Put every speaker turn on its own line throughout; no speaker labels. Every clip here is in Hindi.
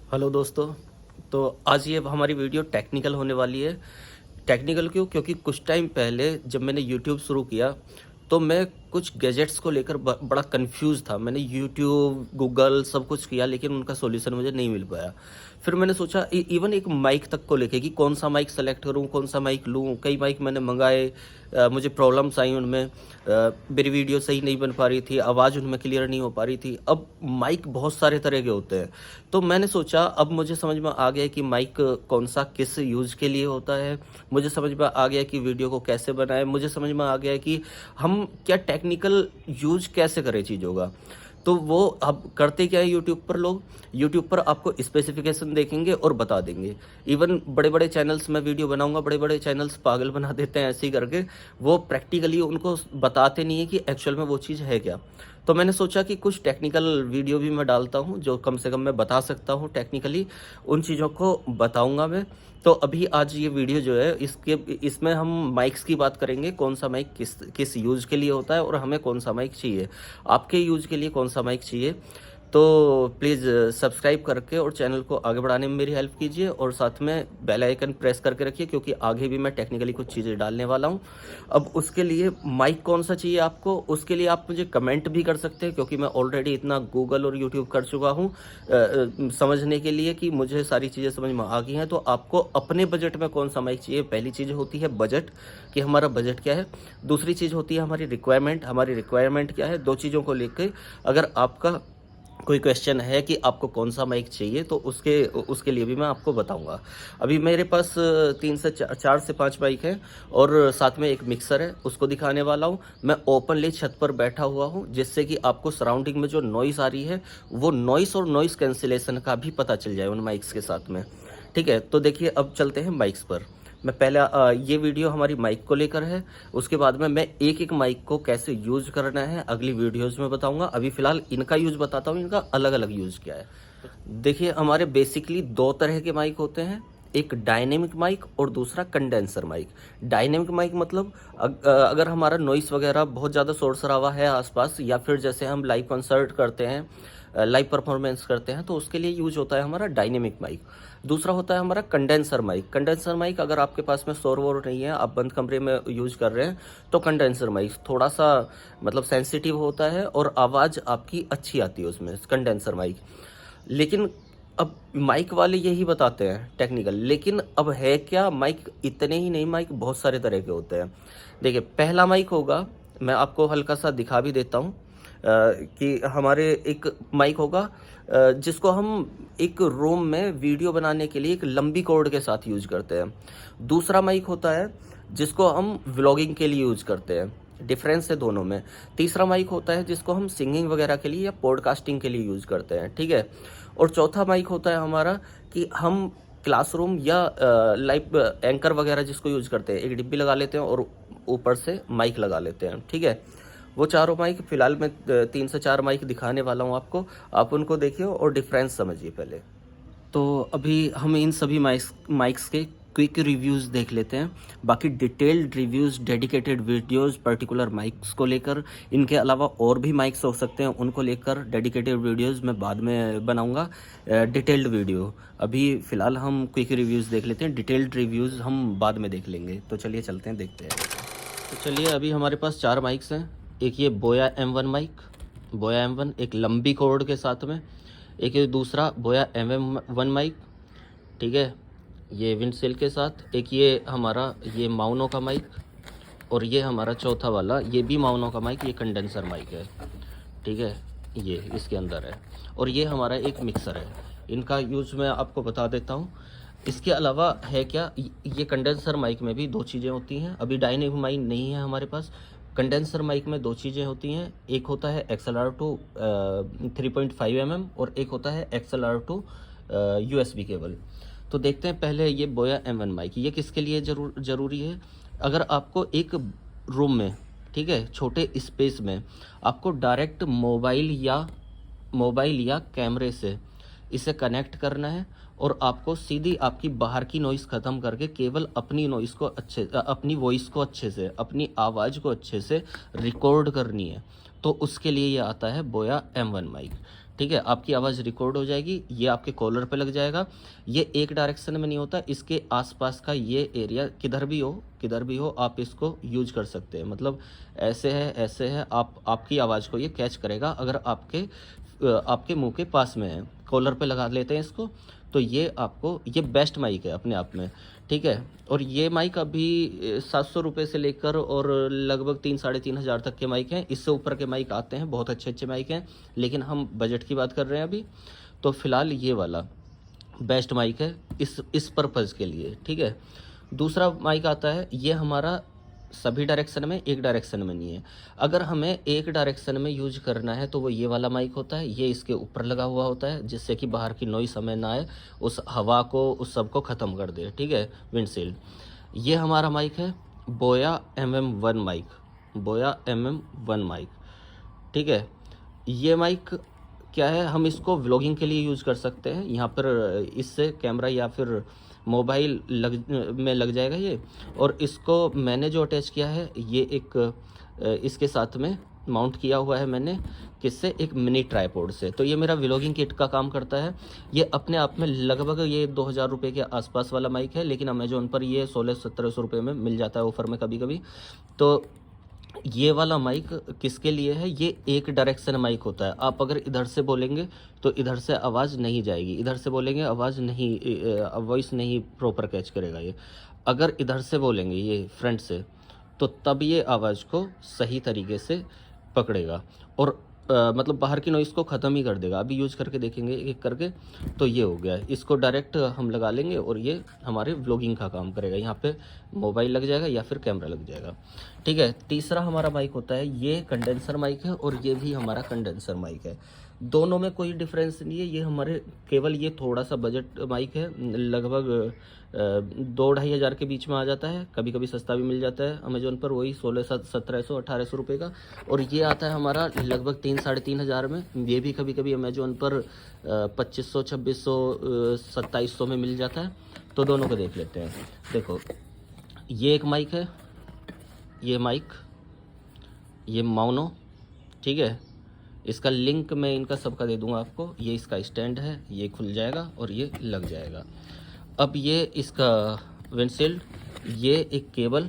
हेलो दोस्तों। तो आज ये हमारी वीडियो टेक्निकल होने वाली है। टेक्निकल क्यों? क्योंकि कुछ टाइम पहले जब मैंने यूट्यूब शुरू किया तो मैं कुछ गैजेट्स को लेकर बड़ा कंफ्यूज था। मैंने यूट्यूब गूगल सब कुछ किया लेकिन उनका सॉल्यूशन मुझे नहीं मिल पाया। फिर मैंने सोचा इवन एक माइक तक को लेके कि कौन सा माइक सेलेक्ट करूं, कौन सा माइक लूं। कई माइक मैंने मंगाए, मुझे प्रॉब्लम्स आई उनमें। मेरी वीडियो सही नहीं बन पा रही थी, आवाज़ उनमें क्लियर नहीं हो पा रही थी। अब माइक बहुत सारे तरह के होते हैं, तो मैंने सोचा अब मुझे समझ में आ गया कि माइक कौन सा किस यूज़ के लिए होता है। मुझे समझ में आ गया कि वीडियो को कैसे बनाएं। मुझे समझ में आ गया कि हम क्या टेक्निकल यूज कैसे करें चीज़ों का। तो वो अब करते क्या है, यूट्यूब पर लोग यूट्यूब पर आपको स्पेसिफिकेशन देखेंगे और बता देंगे। इवन बड़े बड़े चैनल्स में वीडियो बनाऊंगा, बड़े बड़े चैनल्स पागल बना देते हैं ऐसे ही करके। वो प्रैक्टिकली उनको बताते नहीं है कि एक्चुअल में वो चीज़ है क्या। तो मैंने सोचा कि कुछ टेक्निकल वीडियो भी मैं डालता हूँ जो कम से कम मैं बता सकता हूँ टेक्निकली, उन चीज़ों को बताऊंगा मैं। तो अभी आज ये वीडियो जो है इसमें हम माइक्स की बात करेंगे, कौन सा माइक किस किस यूज़ के लिए होता है और हमें कौन सा माइक चाहिए, आपके यूज़ के लिए कौन सा माइक चाहिए। तो प्लीज़ सब्सक्राइब करके और चैनल को आगे बढ़ाने में मेरी हेल्प कीजिए और साथ में बेल आइकन प्रेस करके रखिए, क्योंकि आगे भी मैं टेक्निकली कुछ चीज़ें डालने वाला हूँ। अब उसके लिए माइक कौन सा चाहिए आपको, उसके लिए आप मुझे कमेंट भी कर सकते हैं, क्योंकि मैं ऑलरेडी इतना गूगल और यूट्यूब कर चुका हूँ समझने के लिए कि मुझे सारी चीज़ें समझ में आ गई हैं। तो आपको अपने बजट में कौन सा माइक चाहिए, पहली चीज़ होती है बजट, कि हमारा बजट क्या है। दूसरी चीज़ होती है हमारी रिक्वायरमेंट, हमारी रिक्वायरमेंट क्या है। दो चीज़ों को लेकर अगर आपका कोई क्वेश्चन है कि आपको कौन सा माइक चाहिए, तो उसके उसके लिए भी मैं आपको बताऊंगा। अभी मेरे पास 3 से 4 से 5 माइक है और साथ में एक मिक्सर है, उसको दिखाने वाला हूं। मैं ओपनली छत पर बैठा हुआ हूं, जिससे कि आपको सराउंडिंग में जो नॉइस आ रही है वो नॉइस और नॉइस कैंसिलेशन का भी पता चल जाए उन माइक्स के साथ में। ठीक है, तो देखिए अब चलते हैं माइक्स पर। मैं पहले ये वीडियो हमारी माइक को लेकर है, उसके बाद में मैं एक एक माइक को कैसे यूज करना है अगली वीडियोस में बताऊंगा। अभी फिलहाल इनका यूज बताता हूँ, इनका अलग अलग यूज क्या है। देखिए हमारे बेसिकली दो तरह के माइक होते हैं, एक डायनेमिक माइक और दूसरा कंडेंसर माइक। डायनेमिक माइक मतलब अगर हमारा नॉइस वगैरह बहुत ज़्यादा शोर शराबा है आसपास, या फिर जैसे हम लाइव कंसर्ट करते हैं, लाइव परफॉर्मेंस करते हैं, तो उसके लिए यूज होता है हमारा डायनेमिक माइक। दूसरा होता है हमारा कंडेंसर माइक। कंडेंसर माइक अगर आपके पास में शोर वोर नहीं है, आप बंद कमरे में यूज कर रहे हैं, तो कंडेंसर माइक थोड़ा सा मतलब सेंसिटिव होता है और आवाज़ आपकी अच्छी आती है उसमें, कंडेंसर माइक। लेकिन अब माइक वाले यही बताते हैं टेक्निकल, लेकिन अब है क्या, माइक इतने ही नहीं, माइक बहुत सारे तरह के होते हैं। देखिए पहला माइक होगा, मैं आपको हल्का सा दिखा भी देता हूँ कि हमारे एक माइक होगा जिसको हम एक रूम में वीडियो बनाने के लिए एक लंबी कॉर्ड के साथ यूज करते हैं। दूसरा माइक होता है जिसको हम व्लॉगिंग के लिए यूज करते हैं, डिफरेंस है दोनों में। तीसरा माइक होता है जिसको हम सिंगिंग वगैरह के लिए या पॉडकास्टिंग के लिए यूज करते हैं, ठीक है। और चौथा माइक होता है हमारा कि हम क्लासरूम या लाइव एंकर वगैरह जिसको यूज करते हैं, एक डिब्बी लगा लेते हैं और ऊपर से माइक लगा लेते हैं, ठीक है। वो चारों माइक फिलहाल मैं 3 से 4 माइक दिखाने वाला हूँ आपको, आप उनको देखिए और डिफरेंस समझिए पहले। तो अभी हम इन सभी माइक्स के क्विक रिव्यूज़ देख लेते हैं। बाकी detailed reviews, dedicated videos particular mics को लेकर, इनके अलावा और भी माइक्स हो सकते हैं, उनको लेकर डेडिकेटेड वीडियोस मैं बाद में बनाऊंगा, डिटेल्ड वीडियो। अभी फ़िलहाल हम क्विक रिव्यूज़ देख लेते हैं, डिटेल्ड रिव्यूज़ हम बाद में देख लेंगे। तो चलिए चलते हैं, देखते हैं। तो चलिए अभी हमारे पास 4 माइक्स हैं। एक ये बोया M1 माइक, बोया M1 एक लंबी कॉर्ड के साथ में। एक ये दूसरा बोया MM1 माइक, ठीक है, ये विंडशील्ड के साथ। एक ये हमारा ये माउनो का माइक, और ये हमारा चौथा वाला ये भी माउनो का माइक, ये कंडेंसर माइक है, ठीक है, ये इसके अंदर है। और ये हमारा एक मिक्सर है। इनका यूज़ मैं आपको बता देता हूँ। इसके अलावा है क्या, ये कंडेंसर माइक में भी दो चीज़ें होती हैं। अभी डायनेमिक माइक नहीं है हमारे पास। कंडेंसर माइक में दो चीज़ें होती हैं, एक होता है XLR2 3.5 mm और एक होता है XLR2 USB केबल। तो देखते हैं पहले ये बोया M1 माइक, ये किसके लिए ज़रूरी है। अगर आपको एक रूम में, ठीक है, छोटे स्पेस में आपको डायरेक्ट मोबाइल या कैमरे से इसे कनेक्ट करना है और आपको सीधी आपकी बाहर की नॉइस ख़त्म करके केवल अपनी नॉइस को अपनी वॉइस को अच्छे से, अपनी आवाज़ को अच्छे से रिकॉर्ड करनी है, तो उसके लिए ये आता है बोया M1 माइक, ठीक है, आपकी आवाज़ रिकॉर्ड हो जाएगी, ये आपके कॉलर पे लग जाएगा। ये एक डायरेक्शन में नहीं होता, इसके आसपास का ये एरिया किधर भी हो आप इसको यूज कर सकते हैं। मतलब ऐसे है, आपकी आवाज़ को ये कैच करेगा अगर आपके मुंह के पास में है। कॉलर पे लगा लेते हैं इसको, तो ये बेस्ट माइक है अपने आप में, ठीक है। और ये माइक अभी 700 रुपये से लेकर और लगभग 3-3.5 हज़ार तक के माइक हैं। इससे ऊपर के माइक आते हैं, बहुत अच्छे माइक हैं, लेकिन हम बजट की बात कर रहे हैं अभी। तो फिलहाल ये वाला बेस्ट माइक है इस पर्पज़ के लिए, ठीक है। दूसरा माइक आता है, ये हमारा सभी डायरेक्शन में, एक डायरेक्शन में नहीं है। अगर हमें एक डायरेक्शन में यूज करना है तो वो ये वाला माइक होता है, ये इसके ऊपर लगा हुआ होता है, जिससे कि बाहर की नॉइस हमें ना आए, उस हवा को उस सब को ख़त्म कर दे, ठीक है, विंडशील्ड। ये हमारा माइक है बोया MM1 माइक, ठीक है। ये माइक क्या है, हम इसको व्लॉगिंग के लिए यूज़ कर सकते हैं। यहाँ पर इससे कैमरा या फिर मोबाइल में लग जाएगा ये। और इसको मैंने जो अटैच किया है, ये इसके साथ में माउंट किया हुआ है मैंने, किससे, एक मिनी ट्राइपॉड से। तो ये मेरा व्लॉगिंग किट का काम करता है। ये अपने आप में लगभग ये 2000 रुपये के आसपास वाला माइक है, लेकिन अमेजोन पर ये 1600-1700 रुपये में मिल जाता है ऑफ़र में कभी कभी। तो ये वाला माइक किसके लिए है, ये एक डायरेक्शन माइक होता है। आप अगर इधर से बोलेंगे तो इधर से आवाज़ नहीं जाएगी, इधर से बोलेंगे आवाज़ नहीं, वॉइस नहीं प्रॉपर कैच करेगा ये। अगर इधर से बोलेंगे ये फ्रंट से, तो तब ये आवाज़ को सही तरीके से पकड़ेगा और मतलब बाहर की नॉइज़ को ख़त्म ही कर देगा। अभी यूज़ करके देखेंगे एक करके। तो ये हो गया, इसको डायरेक्ट हम लगा लेंगे और ये हमारे व्लॉगिंग का काम करेगा। यहाँ पे मोबाइल लग जाएगा या फिर कैमरा लग जाएगा, ठीक है। तीसरा हमारा माइक होता है, ये कंडेंसर माइक है और ये भी हमारा कंडेंसर माइक है। दोनों में कोई डिफरेंस नहीं है, ये हमारे केवल ये थोड़ा सा बजट माइक है, लगभग 2-2.5 हज़ार के बीच में आ जाता है। कभी कभी सस्ता भी मिल जाता है अमेजोन पर, वही 1600-1700-1800 रुपये का। और ये आता है हमारा लगभग 3-3.5 हज़ार में। ये भी कभी कभी अमेजोन पर 2500, 2600, 2700 में मिल जाता है। तो दोनों को देख लेते हैं। देखो, ये एक माइक है, ये माइक, ये माउनो, ठीक है। इसका लिंक मैं इनका सबका दे दूंगा आपको। ये इसका स्टैंड है, ये खुल जाएगा और ये लग जाएगा। अब ये इसका विंडशील्ड, ये एक केबल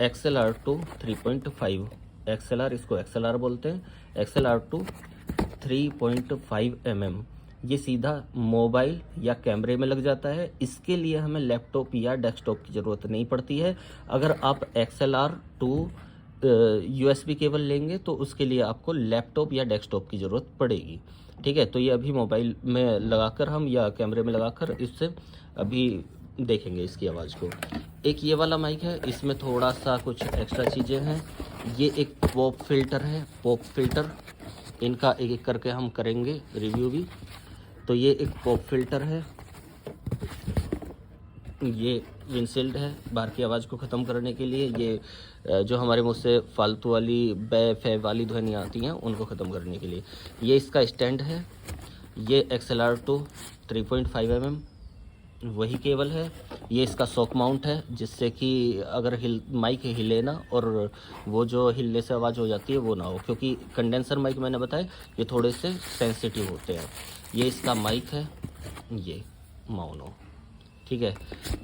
XLR2 3.5, XLR, इसको XLR बोलते हैं, XLR2 3.5 mm। ये सीधा मोबाइल या कैमरे में लग जाता है। इसके लिए हमें लैपटॉप या डेस्कटॉप की ज़रूरत नहीं पड़ती है। अगर आप XLR2 USB केबल लेंगे तो उसके लिए आपको लैपटॉप या डेस्कटॉप की ज़रूरत पड़ेगी, ठीक है। तो ये अभी मोबाइल में लगाकर हम या कैमरे में लगाकर इससे अभी देखेंगे इसकी आवाज़ को। एक ये वाला माइक है, इसमें थोड़ा सा कुछ एक्स्ट्रा चीज़ें हैं। ये एक पॉप फिल्टर है, पॉप फिल्टर, इनका एक एक करके हम करेंगे रिव्यू भी। तो ये एक पॉप फिल्टर है, ये विंडशील्ड है बाहर की आवाज़ को ख़त्म करने के लिए। ये जो हमारे मुँह से फालतू वाली बै फै वाली ध्वनि आती हैं उनको ख़त्म करने के लिए। ये इसका स्टैंड है, ये XLR2 3.5 mm वही केबल है। ये इसका सॉक माउंट है, जिससे कि अगर माइक हिले ना और वो जो हिलने से आवाज़ हो जाती है वो ना हो, क्योंकि कंडेंसर माइक मैंने बताया ये थोड़े से सेंसिटिव होते हैं। ये इसका माइक है, ये माउनो, ठीक है।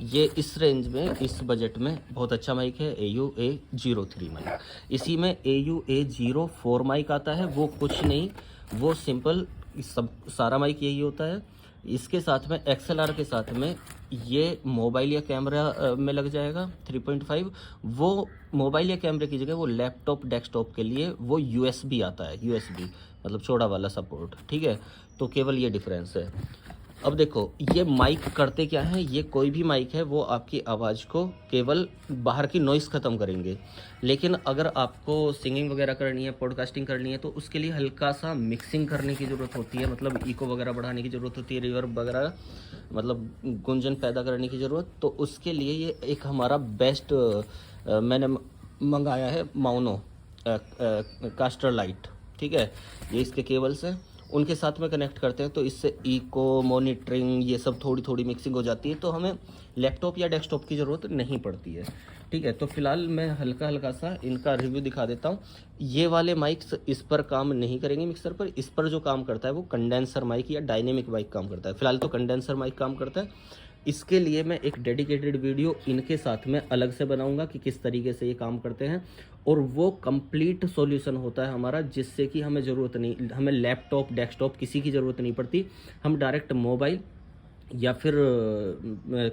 ये इस रेंज में, इस बजट में बहुत अच्छा माइक है, AU-A03 माइक। इसी में AU-A04 माइक आता है, वो कुछ नहीं, वो सिंपल सब सारा माइक यही होता है। इसके साथ में XLR के साथ में ये मोबाइल या कैमरा में लग जाएगा 3.5। वो मोबाइल या कैमरे की जगह वो लैपटॉप डेस्कटॉप के लिए वो USB आता है, USB मतलब चौड़ा वाला सपोर्ट, ठीक है। तो केवल ये डिफरेंस है। अब देखो, ये माइक करते क्या है, ये कोई भी माइक है वो आपकी आवाज़ को केवल बाहर की नॉइज़ ख़त्म करेंगे। लेकिन अगर आपको सिंगिंग वगैरह करनी है, पॉडकास्टिंग करनी है, तो उसके लिए हल्का सा मिक्सिंग करने की ज़रूरत होती है, मतलब इको वगैरह बढ़ाने की ज़रूरत होती है, रिवर्ब वगैरह मतलब गुंजन पैदा करने की ज़रूरत। तो उसके लिए ये एक हमारा बेस्ट मैंने मंगाया है, माउनो कास्टर लाइट, ठीक है। ये इसके केबल्स हैं उनके साथ में कनेक्ट करते हैं, तो इससे इको, मॉनिटरिंग, ये सब थोड़ी थोड़ी मिक्सिंग हो जाती है, तो हमें लैपटॉप या डेस्कटॉप की ज़रूरत नहीं पड़ती है। ठीक है, तो फिलहाल मैं हल्का हल्का सा इनका रिव्यू दिखा देता हूँ। ये वाले माइक्स इस पर काम नहीं करेंगे मिक्सर पर। इस पर जो काम करता है वो कंडेंसर माइक या डायनेमिक माइक काम करता है। फिलहाल तो कंडेंसर माइक काम करता है। इसके लिए मैं एक डेडिकेटेड वीडियो इनके साथ में अलग से बनाऊंगा कि किस तरीके से ये काम करते हैं, और वो कंप्लीट सॉल्यूशन होता है हमारा, जिससे कि हमें ज़रूरत नहीं, हमें लैपटॉप, डेस्कटॉप किसी की ज़रूरत नहीं पड़ती। हम डायरेक्ट मोबाइल या फिर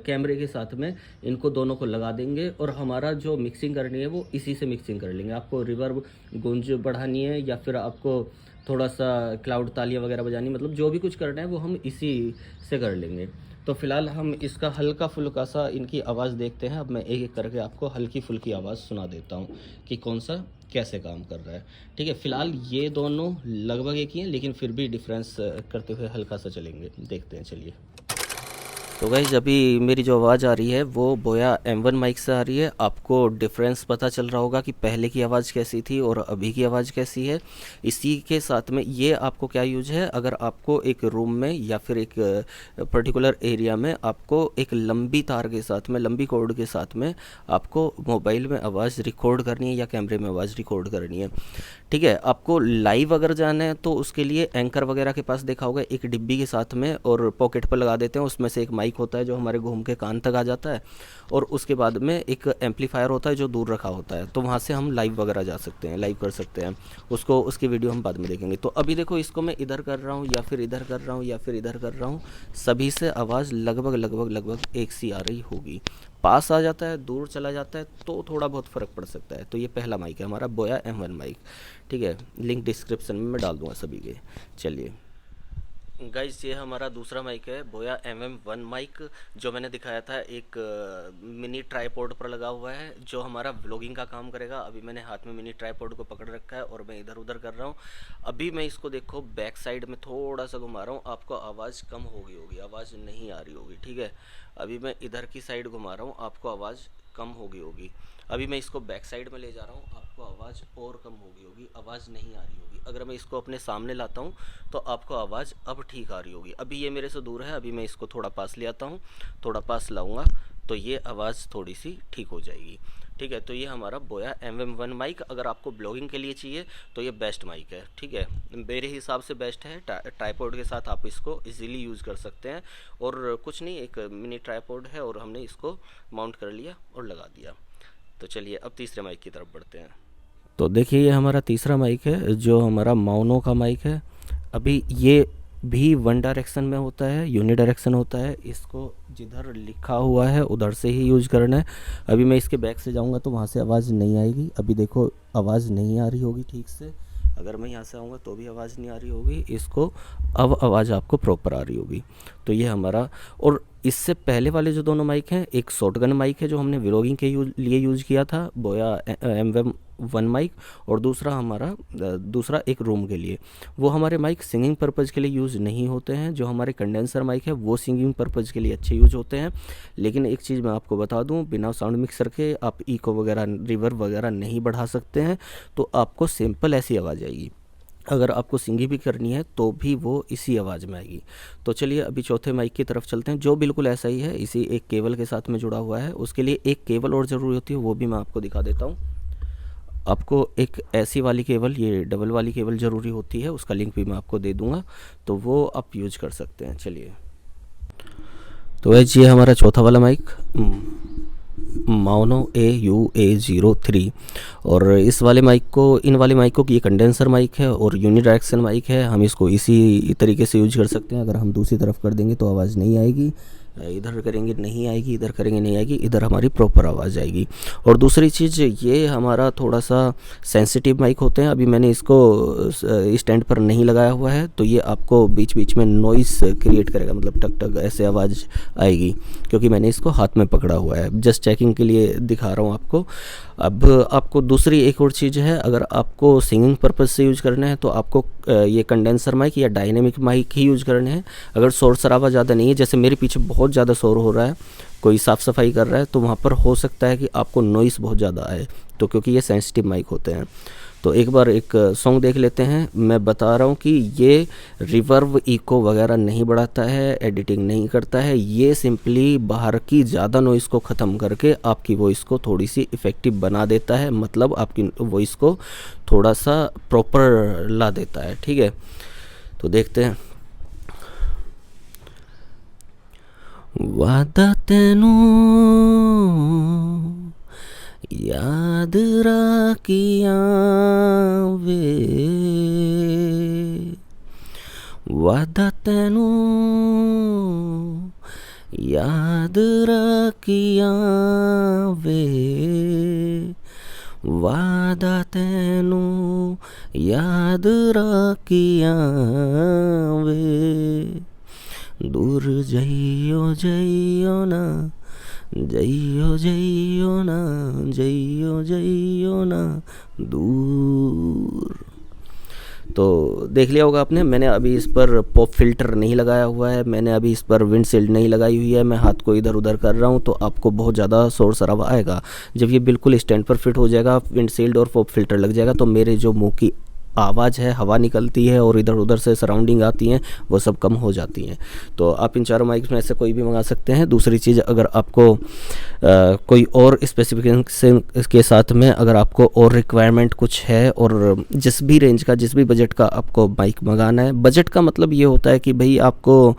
कैमरे के साथ में इनको दोनों को लगा देंगे, और हमारा जो मिक्सिंग करनी है वो इसी से मिक्सिंग कर लेंगे। आपको रिवर्ब, गूंज बढ़ानी है, या फिर आपको थोड़ा सा क्लाउड तालियां वगैरह बजानी, मतलब जो भी कुछ करना है वो हम इसी से कर लेंगे। तो फिलहाल हम इसका हल्का फुल्का सा इनकी आवाज़ देखते हैं। अब मैं एक एक करके आपको हल्की फुल्की आवाज़ सुना देता हूँ कि कौन सा कैसे काम कर रहा है। ठीक है, फिलहाल ये दोनों लगभग एक ही हैं, लेकिन फिर भी डिफरेंस करते हुए हल्का सा चलेंगे, देखते हैं, चलिए। तो गाइस अभी मेरी जो आवाज़ आ रही है वो बोया M1 माइक से आ रही है। आपको डिफरेंस पता चल रहा होगा कि पहले की आवाज़ कैसी थी और अभी की आवाज़ कैसी है। इसी के साथ में ये आपको क्या यूज है, अगर आपको एक रूम में या फिर एक पर्टिकुलर एरिया में आपको एक लंबी तार के साथ में, लंबी कॉर्ड के साथ में आपको मोबाइल में आवाज़ रिकॉर्ड करनी है या कैमरे में आवाज़ रिकॉर्ड करनी है। ठीक है, आपको लाइव अगर जाना है तो उसके लिए एंकर वगैरह के पास देखा होगा एक डिब्बी के साथ में, और पॉकेट पर लगा देते हैं, उसमें से एक माइक होता है जो हमारे घूम के कान तक आ जाता है, और उसके बाद में एक एम्पलीफायर होता है जो दूर रखा होता है, तो वहाँ से हम लाइव वगैरह जा सकते हैं, लाइव कर सकते हैं उसको। उसकी वीडियो हम बाद में देखेंगे। तो अभी देखो, इसको मैं इधर कर रहा हूँ या फिर इधर कर रहा हूँ या फिर इधर कर रहा हूँ, सभी से आवाज़ लगभग लगभग लगभग एक सी आ रही होगी। पास आ जाता है, दूर चला जाता है तो थोड़ा बहुत फ़र्क पड़ सकता है। तो ये पहला माइक है हमारा बोया M1 माइक। ठीक है, लिंक डिस्क्रिप्शन में मैं डाल दूंगा सभी के। चलिए गाइस, ये हमारा दूसरा माइक है बोया MM1 माइक, जो मैंने दिखाया था एक मिनी ट्राइपॉड पर लगा हुआ है, जो हमारा व्लॉगिंग का काम करेगा। अभी मैंने हाथ में मिनी ट्राइपॉड को पकड़ रखा है और मैं इधर उधर कर रहा हूँ। अभी मैं इसको देखो बैक साइड में थोड़ा सा घुमा रहा हूँ, आपको आवाज़ कम हो गई होगी, आवाज़ नहीं आ रही होगी। ठीक है, अभी मैं इधर की साइड घुमा रहा हूँ, आपको आवाज़ कम हो गई होगी। अभी मैं इसको बैक साइड में ले जा रहा हूँ, आपको आवाज़ और कम हो गई होगी, आवाज़ नहीं आ रही होगी। अगर मैं इसको अपने सामने लाता हूँ तो आपको आवाज़ अब ठीक आ रही होगी। अभी ये मेरे से दूर है, अभी मैं इसको थोड़ा पास ले आता हूँ, थोड़ा पास लाऊंगा तो ये आवाज़ थोड़ी सी ठीक हो जाएगी। ठीक है, तो ये हमारा बोया MM1 माइक, अगर आपको ब्लॉगिंग के लिए चाहिए तो ये बेस्ट माइक है। ठीक है, मेरे हिसाब से बेस्ट है। ट्राइपॉड के साथ आप इसको इजीली यूज़ कर सकते हैं, और कुछ नहीं, एक मिनी ट्राइपॉड है और हमने इसको माउंट कर लिया और लगा दिया। तो चलिए अब तीसरे माइक की तरफ बढ़ते हैं। तो देखिए, ये हमारा तीसरा माइक है जो हमारा माउनो का माइक है। अभी ये भी वन डायरेक्शन में होता है, यूनिडायरेक्शन होता है। इसको जिधर लिखा हुआ है उधर से ही यूज करना है। अभी मैं इसके बैक से जाऊंगा तो वहाँ से आवाज़ नहीं आएगी। अभी देखो, आवाज़ नहीं आ रही होगी ठीक से। अगर मैं यहाँ से आऊँगा तो भी आवाज़ नहीं आ रही होगी। इसको अब आवाज़ आपको प्रॉपर आ रही होगी। तो ये हमारा, और इससे पहले वाले जो दोनों माइक हैं, एक शॉटगन माइक है जो हमने व्लॉगिंग के लिए यूज़ किया था, बोया M1 माइक, और दूसरा हमारा दूसरा एक रूम के लिए। वो हमारे माइक सिंगिंग पर्पज़ के लिए यूज़ नहीं होते हैं। जो हमारे कंडेंसर माइक है वो सिंगिंग पर्पज़ के लिए अच्छे यूज होते हैं। लेकिन एक चीज़ मैं आपको बता दूं, बिना साउंड मिक्सर के आप इको वगैरह, रिवर्ब वगैरह नहीं बढ़ा सकते हैं, तो आपको सिंपल ऐसी आवाज़ आएगी। अगर आपको सिंगिंग भी करनी है तो भी वो इसी आवाज़ में आएगी। तो चलिए अभी चौथे माइक की तरफ चलते हैं, जो बिल्कुल ऐसा ही है, इसी एक केबल के साथ में जुड़ा हुआ है। उसके लिए एक केबल और ज़रूरी होती है, वो भी मैं आपको दिखा देता हूँ। आपको एक ऐसी वाली केबल, ये डबल वाली केबल ज़रूरी होती है, उसका लिंक भी मैं आपको दे दूँगा, तो वो आप यूज कर सकते हैं। चलिए, तो वैसे ये हमारा चौथा वाला माइक माउनो AUA03, और इस वाले माइक को, इन वाले माइकों की ये कंडेंसर माइक है और यूनिडायरेक्शन माइक है। हम इसको इसी तरीके से यूज कर सकते हैं। अगर हम दूसरी तरफ कर देंगे तो आवाज़ नहीं आएगी, इधर करेंगे नहीं आएगी, इधर करेंगे नहीं आएगी, इधर हमारी प्रॉपर आवाज़ आएगी। और दूसरी चीज़, ये हमारा थोड़ा सा सेंसिटिव माइक होते हैं। अभी मैंने इसको स्टैंड पर नहीं लगाया हुआ है, तो ये आपको बीच बीच में नॉइस क्रिएट करेगा, मतलब टक टक ऐसे आवाज़ आएगी, क्योंकि मैंने इसको हाथ में पकड़ा हुआ है। जस्ट चेकिंग के लिए दिखा रहा हूँ आपको। अब आपको दूसरी एक और चीज़ है, अगर आपको सिंगिंग पर्पज़ से यूज़ करना है तो आपको ये कंडेंसर माइक या डायनेमिक माइक ही यूज़ करने हैं। अगर शोर शराबा ज़्यादा नहीं है, जैसे मेरे पीछे बहुत ज़्यादा शोर हो रहा है, कोई साफ़ सफाई कर रहा है, तो वहाँ पर हो सकता है कि आपको नॉइस बहुत ज़्यादा आए, तो क्योंकि ये सेंसिटिव माइक होते हैं। तो एक बार एक सॉन्ग देख लेते हैं। मैं बता रहा हूँ कि ये रिवर्ब इको वगैरह नहीं बढ़ाता है, एडिटिंग नहीं करता है, ये सिंपली बाहर की ज़्यादा नॉइज़ को ख़त्म करके आपकी वॉइस को थोड़ी सी इफ़ेक्टिव बना देता है, मतलब आपकी वॉइस को थोड़ा सा प्रॉपर ला देता है। ठीक है, तो देखते हैं। वादा तेनू याद रखिया वे, वादा तेनू याद रखिया वे, वादा तेनू याद रखिया वे, दूर जइयो जइयो ना, जइयो जइयो ना, जइयो जइयो ना दूर। तो देख लिया होगा आपने, मैंने अभी इस पर पॉप फिल्टर नहीं लगाया हुआ है, मैंने अभी इस पर विंडशील्ड नहीं लगाई हुई है। मैं हाथ को इधर उधर कर रहा हूँ तो आपको बहुत ज़्यादा शोर शराबा आएगा। जब ये बिल्कुल स्टैंड पर फिट हो जाएगा, विंडशील्ड और पॉप फिल्टर लग जाएगा, तो मेरे जो मुंह की आवाज़ है, हवा निकलती है और इधर उधर से सराउंडिंग आती हैं, वो सब कम हो जाती हैं। तो आप इन चारों माइक्स में से कोई भी मंगा सकते हैं। दूसरी चीज़, अगर आपको कोई और स्पेसिफिकेशन के साथ में अगर आपको और रिक्वायरमेंट कुछ है और जिस भी रेंज का, जिस भी बजट का आपको बाइक मंगाना है, बजट का मतलब ये होता है कि भाई आपको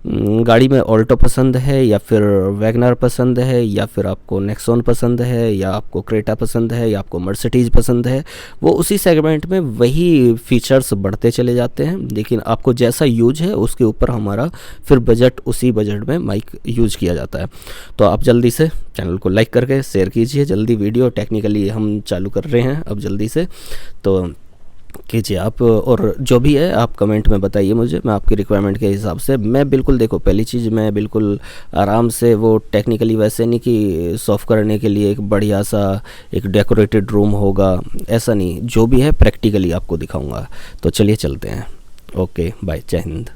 गाड़ी में ऑल्टो पसंद है या फिर वैगनर पसंद है या फिर आपको नेक्सॉन पसंद है या आपको क्रेटा पसंद है या आपको मर्सिडीज पसंद है, वो उसी सेगमेंट में वही फीचर्स बढ़ते चले जाते हैं। लेकिन आपको जैसा यूज है उसके ऊपर हमारा फिर बजट, उसी बजट में माइक यूज किया जाता है। तो आप जल्दी से चैनल को लाइक करके शेयर कीजिए, जल्दी वीडियो टेक्निकली हम चालू कर रहे हैं अब जल्दी से, तो कीजिए आप। और जो भी है आप कमेंट में बताइए मुझे, मैं आपकी रिक्वायरमेंट के हिसाब से, मैं बिल्कुल, देखो पहली चीज़ मैं बिल्कुल आराम से, वो टेक्निकली वैसे नहीं कि सॉफ्ट करने के लिए एक बढ़िया सा एक डेकोरेटेड रूम होगा, ऐसा नहीं, जो भी है प्रैक्टिकली आपको दिखाऊंगा। तो चलिए चलते हैं। ओके बाय, जय हिंद।